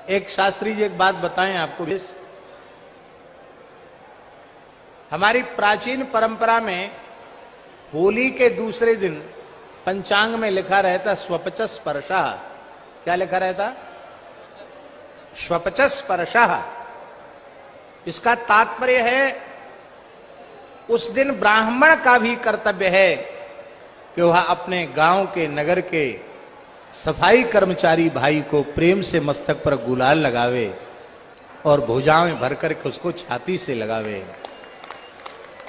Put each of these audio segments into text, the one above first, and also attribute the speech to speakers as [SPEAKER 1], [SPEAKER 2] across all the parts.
[SPEAKER 1] एक शास्त्री जी एक बात बताएं आपको। हमारी प्राचीन परंपरा में होली के दूसरे दिन पंचांग में लिखा रहता स्वपच स्पर्शः। क्या लिखा रहता? स्वपच स्पर्शः। इसका तात्पर्य है उस दिन ब्राह्मण का भी कर्तव्य है कि वह अपने गांव के, नगर के सफाई कर्मचारी भाई को प्रेम से मस्तक पर गुलाल लगावे और भुजाओं में भर करके उसको छाती से लगावे,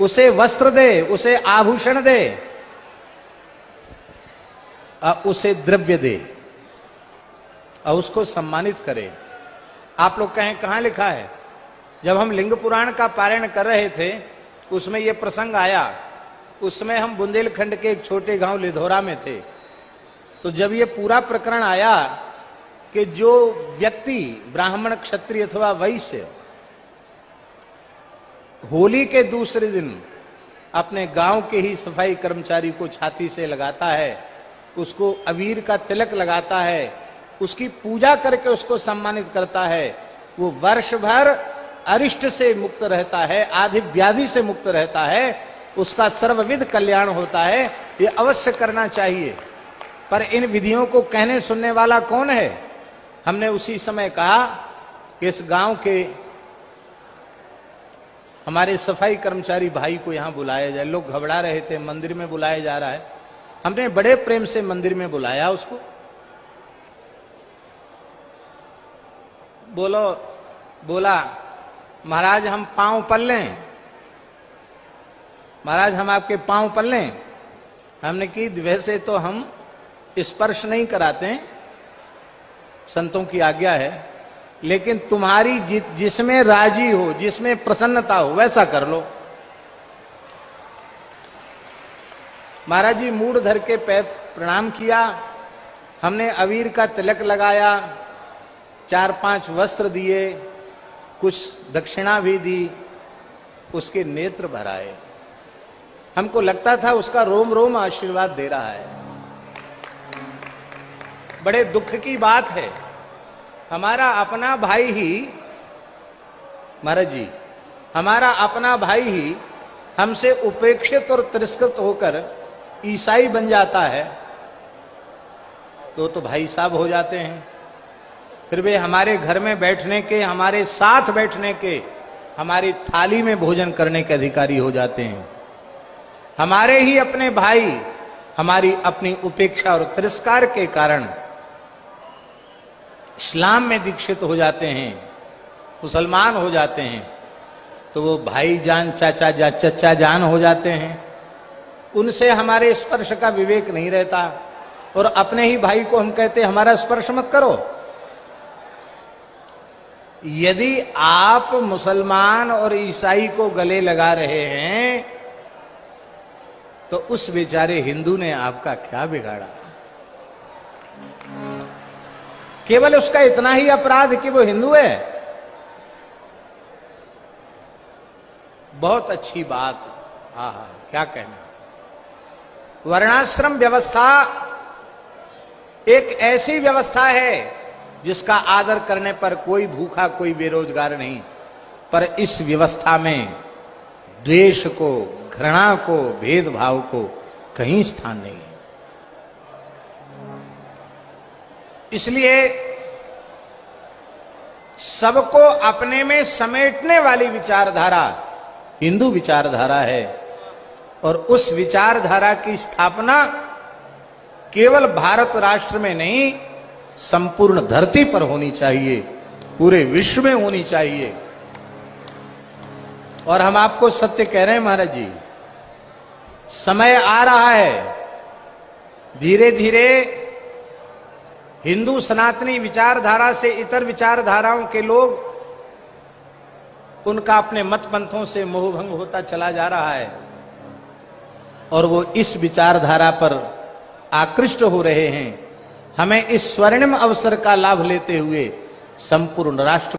[SPEAKER 1] उसे वस्त्र दे, उसे आभूषण दे, उसे द्रव्य दे और उसको सम्मानित करे। आप लोग कहें कहां लिखा है? जब हम लिंग पुराण का पारायण कर रहे थे उसमें यह प्रसंग आया। उसमें हम बुंदेलखंड के एक छोटे गांव लिधोरा में थे। तो जब ये पूरा प्रकरण आया कि जो व्यक्ति ब्राह्मण, क्षत्रिय अथवा वैश्य होली के दूसरे दिन अपने गांव के ही सफाई कर्मचारी को छाती से लगाता है, उसको अबीर का तिलक लगाता है, उसकी पूजा करके उसको सम्मानित करता है, वो वर्ष भर अरिष्ट से मुक्त रहता है, आदि व्याधि से मुक्त रहता है, उसका सर्वविध कल्याण होता है। ये अवश्य करना चाहिए। पर इन विधियों को कहने सुनने वाला कौन है? हमने उसी समय कहा कि इस गांव के हमारे सफाई कर्मचारी भाई को यहां बुलाया जाए। लोग घबरा रहे थे, मंदिर में बुलाया जा रहा है। हमने बड़े प्रेम से मंदिर में बुलाया उसको। बोला महाराज हम पांव पल लें, महाराज हम आपके पांव पल लें। हमने की वैसे तो हम स्पर्श नहीं कराते, संतों की आज्ञा है, लेकिन तुम्हारी जिसमें राजी हो, जिसमें प्रसन्नता हो वैसा कर लो। महाराज जी मूढ़ धर के पैर प्रणाम किया। हमने अबीर का तिलक लगाया, 4-5 वस्त्र दिए, कुछ दक्षिणा भी दी, उसके नेत्र भराए। हमको लगता था उसका रोम रोम आशीर्वाद दे रहा है। बड़े दुख की बात है, हमारा अपना भाई ही, महाराज जी हमारा अपना भाई ही हमसे उपेक्षित और तिरस्कृत होकर ईसाई बन जाता है तो भाई साहब हो जाते हैं। फिर वे हमारे घर में बैठने के, हमारे साथ बैठने के, हमारी थाली में भोजन करने के अधिकारी हो जाते हैं। हमारे ही अपने भाई हमारी अपनी उपेक्षा और तिरस्कार के कारण इस्लाम में दीक्षित हो जाते हैं, मुसलमान हो जाते हैं, तो वो भाई जान, चचा जान हो जाते हैं। उनसे हमारे स्पर्श का विवेक नहीं रहता और अपने ही भाई को हम कहते हैं हमारा स्पर्श मत करो। यदि आप मुसलमान और ईसाई को गले लगा रहे हैं तो उस बेचारे हिंदू ने आपका क्या बिगाड़ा? केवल उसका इतना ही अपराध कि वो हिंदू है। बहुत अच्छी बात, हाँ क्या कहना। वर्णाश्रम व्यवस्था एक ऐसी व्यवस्था है जिसका आदर करने पर कोई भूखा, कोई बेरोजगार नहीं। पर इस व्यवस्था में द्वेष को, घृणा को, भेदभाव को कहीं स्थान नहीं है। इसलिए सबको अपने में समेटने वाली विचारधारा हिंदू विचारधारा है और उस विचारधारा की स्थापना केवल भारत राष्ट्र में नहीं, संपूर्ण धरती पर होनी चाहिए, पूरे विश्व में होनी चाहिए। और हम आपको सत्य कह रहे हैं महाराज जी, समय आ रहा है, धीरे धीरे हिंदू सनातनी विचारधारा से इतर विचारधाराओं के लोग, उनका अपने मत पंथों से मोहभंग होता चला जा रहा है और वो इस विचारधारा पर आकृष्ट हो रहे हैं। हमें इस स्वर्णिम अवसर का लाभ लेते हुए संपूर्ण राष्ट्र